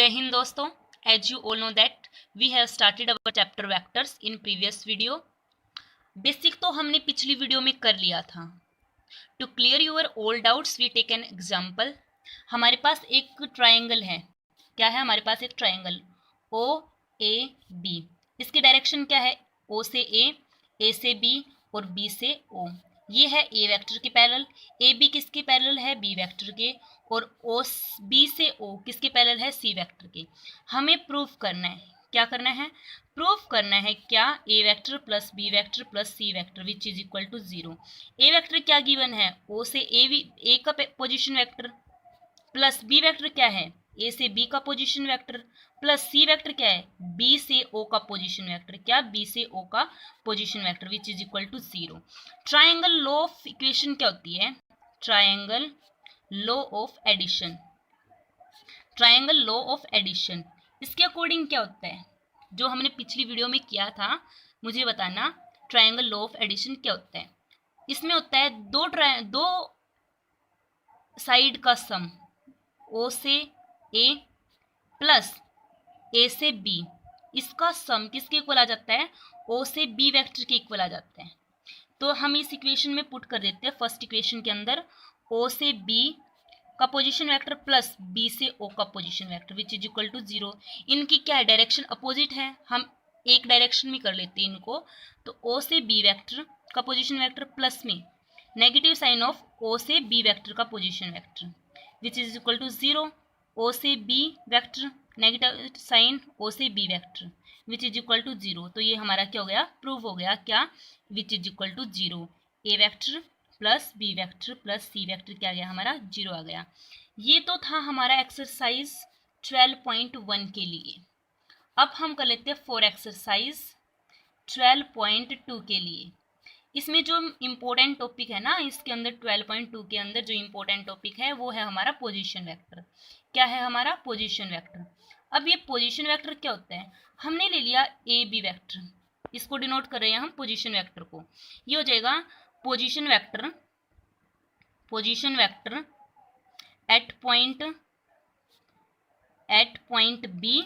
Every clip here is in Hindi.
जय हिंद दोस्तों, as you all know that we have started our chapter vectors in previous video. Basic तो हमने पिछली वीडियो में कर लिया था. To clear your all doubts we take an example. हमारे पास एक ट्रायंगल है. क्या है हमारे पास? एक ट्रायंगल ओ ए बी. इसकी डायरेक्शन क्या है? ओ से ए से बी और बी से ओ. ये है ए वेक्टर के पैरेलल. ए बी किसके पैरेलल है? बी वेक्टर के. और ओ बी से ओ किसके पैरेलल है? सी वेक्टर के. हमें प्रूफ करना है. क्या करना है? प्रूफ करना है क्या? A vector plus B vector plus C vector which is equal to 0. A vector क्या गिवन है? ओ से ए का position vector plus B vector क्या है? ए से बी का position vector plus C vector क्या है? बी से ओ का पोजीशन वेक्टर. क्या? बी से ओ का position vector which is equal to 0. Triangle law of equation क्या होती है? Triangle law of addition. Triangle law of addition इसके अकॉर्डिंग क्या होता है? जो हमने पिछली वीडियो में किया था, मुझे बताना ट्रायंगल लॉ ऑफ एडिशन क्या होता है. इसमें होता है दो साइड का सम ओ से ए प्लस ए से बी. इसका सम किसके इक्वल आ जाता है? ओ से बी वेक्टर के इक्वल आ जाता है. तो हम इस इक्वेशन में पुट कर देते हैं. फर्स्ट इक्वेशन के अंदर ओ से बी का पोजीशन वेक्टर प्लस बी से ओ का position vector which is equal to 0. इनकी क्या है? डायरेक्शन अपोजिट है. हम एक डायरेक्शन में कर लेते हैं इनको. तो ओ से बी वेक्टर का पोजीशन वेक्टर प्लस में नेगेटिव साइन ऑफ ओ से बी वेक्टर का position vector which is equal to 0. O से B vector negative sign O से B vector which is equal to 0. तो ये हमारा क्या हो गया? प्रूव हो गया. क्या? Which is equal to 0. A vector plus B vector plus C vector क्या आ गया? हमारा 0 आ गया. ये तो था हमारा एक्सरसाइज 12.1 के लिए. अब हम कर लेते हैं फॉर एक्सरसाइज 12.2 के लिए. इसमें जो इम्पोर्टेंट टॉपिक है ना, इसके अंदर 12.2 के अंदर जो इम्पोर्टेंट टॉपिक है वो है हमारा पोजीशन वेक्टर. क्या है हमारा? Position vector. अब ये पोजीशन वेक्टर क्या होता है? हमने ले लिया ए बी वेक्टर, इसको डिनोट कर रहे हैं हम पोजीशन वेक्टर को. ये हो जाएगा position vector at point B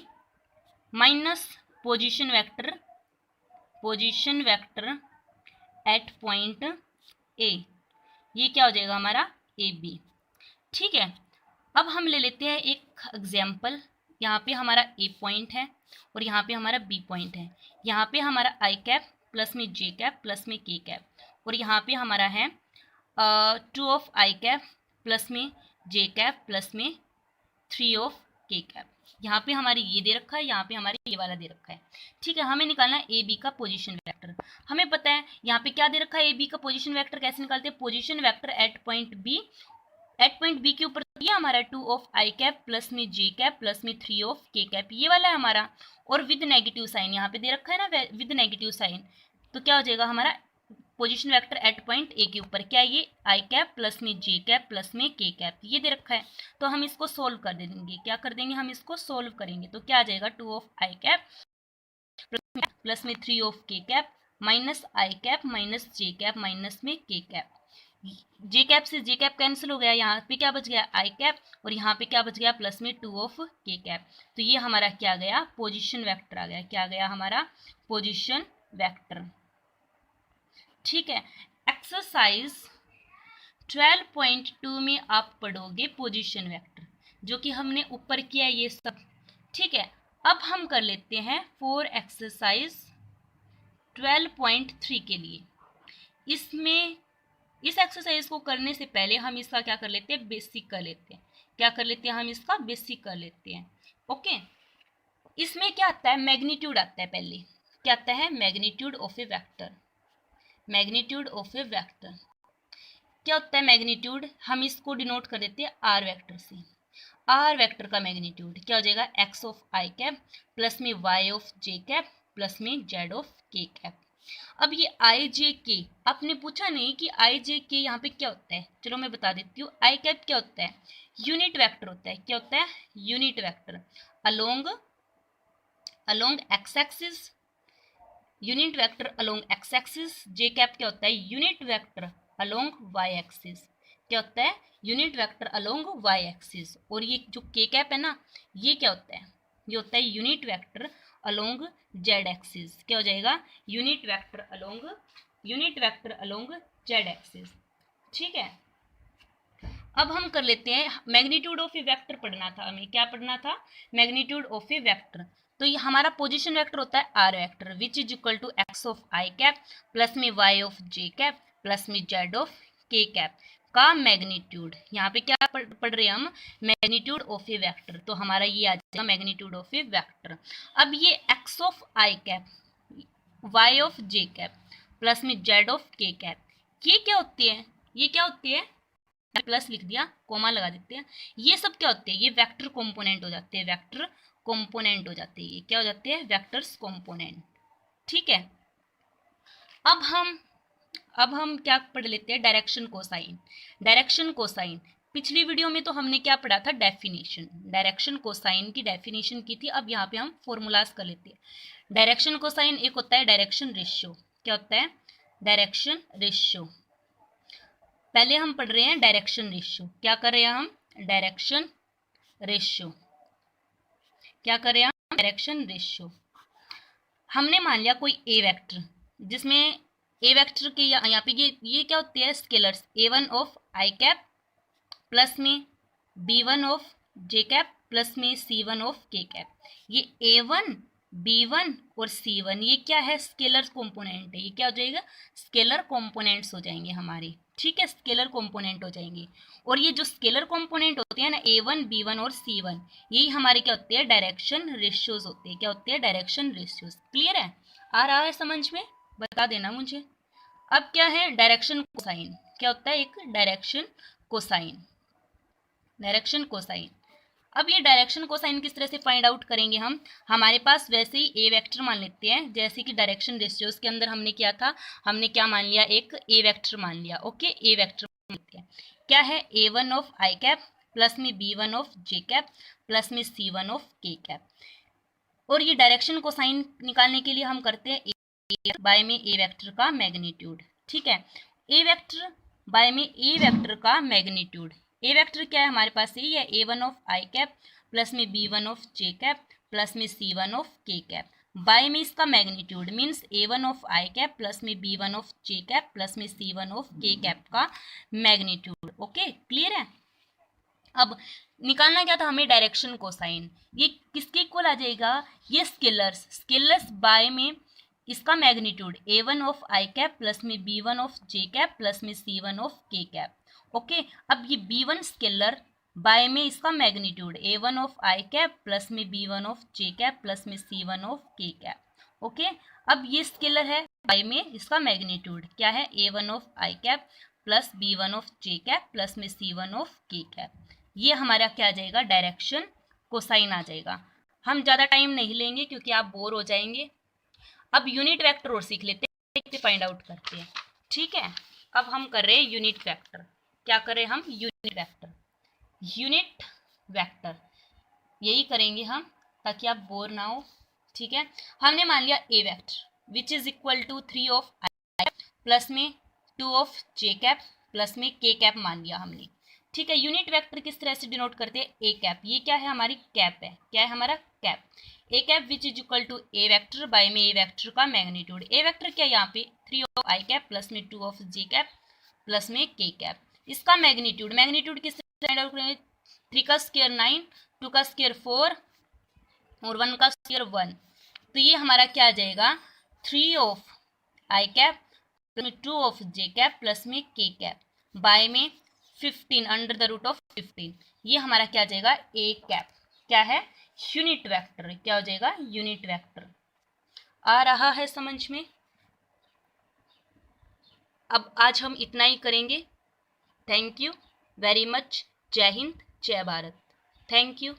minus position vector at point A. ये क्या हो जाएगा हमारा? A B. ठीक है. अब हम ले लेते हैं एक एग्जाम्पल. यहाँ पे हमारा ए पॉइंट है और यहाँ पे हमारा बी पॉइंट है. यहाँ पे हमारा आई कैप प्लस में जे कैप प्लस में के कैप और यहाँ पे हमारा है 2 ऑफ आई कैप प्लस में जे कैप प्लस में 3 ऑफ के कैप. यहाँ पे हमारी ये दे रखा है, यहाँ पे हमारे ये वाला दे रखा है. ठीक है. हमें निकालना है ए बी का पोजीशन वेक्टर. हमें पता है यहाँ पे क्या दे रखा है? ए बी का पोजीशन वेक्टर. कैसे निकालते हैं? Position vector at point B के ऊपर ये हमारा 2 ऑफ आई कैप प्लस में जे कैप प्लस में 3 ऑफ के कैप. ये वाला है हमारा. और विद नेगेटिव साइन यहाँ पे दे रखा है ना, विद नेगेटिव साइन. तो क्या हो जाएगा हमारा? पोजीशन वेक्टर एट पॉइंट ए के ऊपर क्या? ये आई कैप प्लस में जे कैप प्लस में के कैप ये दे रखा है. तो हम इसको सोल्व कर देंगे. क्या कर देंगे? हम इसको सोल्व करेंगे. तो क्या आ जाएगा? 2 ऑफ आई कैप प्लस में 3 of K cap minus I cap minus J cap minus में के कैप. जे कैप से जे कैप कैंसिल हो गया. यहाँ पे क्या बच गया? आई कैप. और यहाँ पे क्या बच गया? प्लस में 2 ऑफ के कैप. तो ये हमारा क्या गया? पोजीशन वेक्टर आ गया. क्या गया हमारा? Position vector. ठीक है. एक्सरसाइज 12.2 में आप पढ़ोगे पोजीशन वेक्टर, जो कि हमने ऊपर किया ये सब. ठीक है. अब हम कर लेते हैं फॉर एक्सरसाइज 12.3 के लिए. इसमें इस एक्सरसाइज को करने से पहले हम इसका क्या कर लेते हैं? बेसिक कर लेते हैं. क्या कर लेते हैं? हम इसका बेसिक कर लेते हैं. ओके. इसमें क्या आता है? मैग्नीट्यूड आता है. पहले क्या आता है? Magnitude of A vector. Magnitude of A vector क्या होता है? मैग्नीट्यूड हम इसको डिनोट कर देते हैं आर वेक्टर से. आर वेक्टर का मैग्नीट्यूड क्या हो जाएगा? X of I cap plus में Y of J cap plus में जेड ऑफ के कैप. अब ये आई जे के आपने पूछा नहीं कि आई जे के यहाँ पे क्या होता है. चलो मैं बता देती हूँ. आई कैप क्या होता है? यूनिट वेक्टर होता है. क्या होता है? Unit vector along X axis. Unit vector along X axis. J cap क्या होता है? Unit vector along Y axis. क्या होता है, unit vector along Y axis. और ये जो के कैप है ना, ये क्या होता है, ये होता है unit vector along Z axis. क्या हो जाएगा, unit vector along Z axis. ठीक है, अब हम कर लेते हैं मैग्नीट्यूड ऑफ ए वेक्टर पढ़ना था हमें। क्या पढ़ना था, मैग्नीट्यूड ऑफ ए वेक्टर। तो ये हमारा पोजीशन वेक्टर होता है R vector which is equal to X of I cap plus में Y of J cap plus में जेड ऑफ के कैप का मैग्नीट्यूड। यहाँ पे क्या पढ़ रहे हैं हम, मैग्नीट्यूड ऑफ ए वेक्टर। तो हमारा ये आ जाएगा मैग्नीट्यूड ऑफ ए वेक्टर। अब ये X of I cap Y of J cap plus में जेड ऑफ के कैप, ये क्या होती है, ये क्या होती है, प्लस लिख दिया, कोमा लगा देते हैं। ये सब क्या होते हैं, ये वेक्टर कंपोनेंट हो जाते हैं, वेक्टर कंपोनेंट हो जाते हैं। ये क्या हो जाते हैं, वेक्टर्स कंपोनेंट। ठीक है, अब हम क्या पढ़ लेते हैं, डायरेक्शन कोसाइन। डायरेक्शन कोसाइन, पिछली वीडियो में तो हमने क्या पढ़ा था, डेफिनेशन, डायरेक्शन कोसाइन की डेफिनेशन की थी। अब यहाँ पे हम फॉर्मूलाज कर लेते हैं। डायरेक्शन कोसाइन एक होता है डायरेक्शन रेशियो। क्या होता है, डायरेक्शन रेशियो। पहले हम पढ़ रहे हैं डायरेक्शन रेशियो। क्या कर रहे हैं हम, डायरेक्शन रेशियो। क्या कर रहे हैं हम, डायरेक्शन रेशियो। हमने मान लिया कोई ए वेक्टर, जिसमें ए वेक्टर के यहाँ पे ये क्या होते हैं, scalars, a1 of I cap plus में b1 of J cap plus में c1 ऑफ के कैप। ये a1 b1 और c1 ये क्या है, स्केलर कंपोनेंट है। ये क्या हो जाएगा, स्केलर कंपोनेंट्स हो जाएंगे हमारे। ठीक है, स्केलर कंपोनेंट हो जाएंगे। और ये जो स्केलर कंपोनेंट होते हैं ना, a1 b1 और c1, यही हमारे क्या होते हैं, डायरेक्शन रेशियोज होते हैं। क्या होते हैं, डायरेक्शन रेशियोज। क्लियर है, आ रहा है समझ में, बता देना मुझे। अब क्या है, डायरेक्शन कोसाइन। क्या होता है, एक डायरेक्शन कोसाइन। डायरेक्शन कोसाइन, अब ये डायरेक्शन कोसाइन किस तरह से फाइंड आउट करेंगे हम, हमारे पास वैसे ही ए वेक्टर मान लेते हैं, जैसे कि डायरेक्शन रेशियोज के अंदर हमने किया था। हमने क्या मान लिया, एक ए वेक्टर मान लिया। ओके, ए वेक्टर मान लेते हैं। क्या है, a1 of I cap plus में b1 of J cap plus में c1 ऑफ के कैप। और ये डायरेक्शन कोसाइन निकालने के लिए हम करते हैं बाय में ए वेक्टर का मैग्नीट्यूड। ठीक है, ए वेक्टर बाय में ए वेक्टर का मैग्नीट्यूड। ए वेक्टर क्या है हमारे पास, यही है a1 of I cap plus में b1 of J cap plus में c1 of K cap. Bye में इसका magnitude means a1 of I cap plus में b1 of J cap plus में c1 ऑफ के कैप का मैग्नीट्यूड। ओके, क्लियर है। अब निकालना क्या था हमें, डायरेक्शन कोसाइन। ये किसके इक्वल आ जाएगा, ये स्केलर्स, स्केलर्स बाय में इसका magnitude a1 of I cap plus में b1 of J cap plus में c1 of K cap. Okay, अब ये b1 स्केलर बाय में इसका magnitude a1 of I cap plus में b1 of J cap plus में c1 of K cap. Okay, अब ये स्केलर है बाय में इसका मैग्नीट्यूड क्या है, a1 of I cap plus b1 of J cap plus में c1 ऑफ के कैप। ये हमारा क्या आ जाएगा, डायरेक्शन कोसाइन आ जाएगा। हम ज़्यादा टाइम नहीं लेंगे क्योंकि आप बोर हो जाएंगे। अब यूनिट वेक्टर और सीख लेते हैं, फाइंड आउट करते हैं। ठीक है, अब हम कर रहे हैं यूनिट वेक्टर। क्या कर रहे हैं हम, यूनिट वेक्टर। यूनिट वेक्टर यही करेंगे हम ताकि आप बोर ना हो। ठीक है, हमने मान लिया A vector which is equal to 3 of I cap plus में 2 ऑफ जे कैप प्लस में के कैप मान लिया हमने। ठीक है, यूनिट वेक्टर किस तरह से डिनोट करते हैं, ए कैप। ये क्या है, हमारी कैप है। क्या है हमारा, cap. A cap which is equal to A vector by में ए वेक्टर का मैग्नीट्यूड। ए वेक्टर क्या है यहाँ पे, 3 ऑफ आई कैप प्लस में 2 ऑफ जे कैप प्लस में के कैप। इसका मैग्नीट्यूड, मैग्नीट्यूड किस तरह फाइंड आउट करेंगे, 3 का स्क्वायर 9, 2 का स्क्वायर 4 और 1 का स्क्वायर 1। तो ये हमारा क्या आ जाएगा, 3 ऑफ आई कैप प्लस में 2 ऑफ जे कैप प्लस में के कैप बाय में 15 अंडर द रूट ऑफ 15। ये हमारा क्या आ जाएगा, ए कैप। क्या है, यूनिट वेक्टर। क्या हो जाएगा, यूनिट वेक्टर। आ रहा है समझ में। अब आज हम इतना ही करेंगे। Thank you very much. जय हिंद, जय भारत। Thank you.